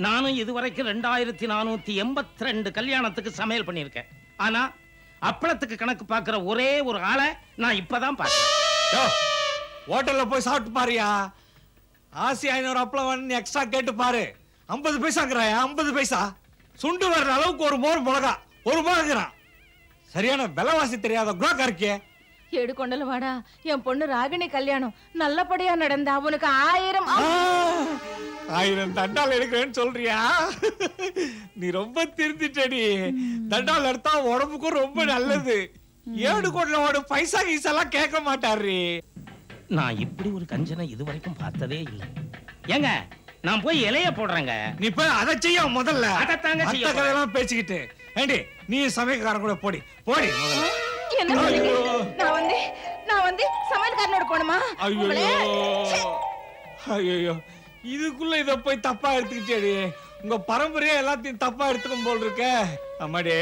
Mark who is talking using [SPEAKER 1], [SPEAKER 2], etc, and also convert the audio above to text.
[SPEAKER 1] நானும் இதுவரைக்கும் 2482 கல்யாணத்துக்கு சமையல் பண்ணியிருக்கேன். ஆனா அப்பளத்துக்கு கணக்கு பார்க்கிற ஒரே ஒரு ஆளை நான் இப்பதான் பார்த்தேன்.
[SPEAKER 2] ஹோட்டல்ல போய் சாப்பிட்டு பாருயா. ஆசி 500 அப்பளம் எக்ஸ்ட்ரா கேட்டு பாரு. 50 பைசாங்கிறாயா? 50 பைசா சுண்டு வர்ற அளவுக்கு ஒரு மோர் மிளகா ஒரு மிளகுறான். சரியான விலைவாசி தெரியாத குரோக்கா இருக்கே.
[SPEAKER 3] ஏடு கொண்டல வாடா, என் பொண்ணு ராகினி கல்யாணம் நல்லபடியா நடந்தா அவனுக்கு
[SPEAKER 2] 1000 தண்டால் எடுக்கிறேன்னு சொல்றியா? நீ ரொம்ப திருந்திட்டடி. தண்டால் எடுத்தா உடம்புக்கும் ரொம்ப நல்லது. ஏடு கொண்டல பைசா கீசெல்லாம் கேட்க மாட்டாரு.
[SPEAKER 1] நான் இப்படி ஒரு கஞ்சனை இதுவரைக்கும் பார்த்ததே இல்லை. ஏங்க நான் போய் இலைய போடுறேங்க.
[SPEAKER 2] நீ போய் அதை செய்ய முதல்ல.
[SPEAKER 1] அதைத்தாங்க செய்ய
[SPEAKER 2] மத்த கதையெல்லாம் பேசிக்கிட்டு ஏண்டி நீ சமையல்காரன் கூட போடி போடி முதல்ல.
[SPEAKER 3] என்ன சொல்றீங்க? நான் வந்து சமையல்காரனோட போணுமா?
[SPEAKER 2] ஐயோ இதுக்குள்ள இத போய் தப்பா எடுத்துக்கிட்டேடி. உங்க பரம்பரையா எல்லாத்தையும் தப்பா எடுத்துக்கும் போல் இருக்க. அம்மாடி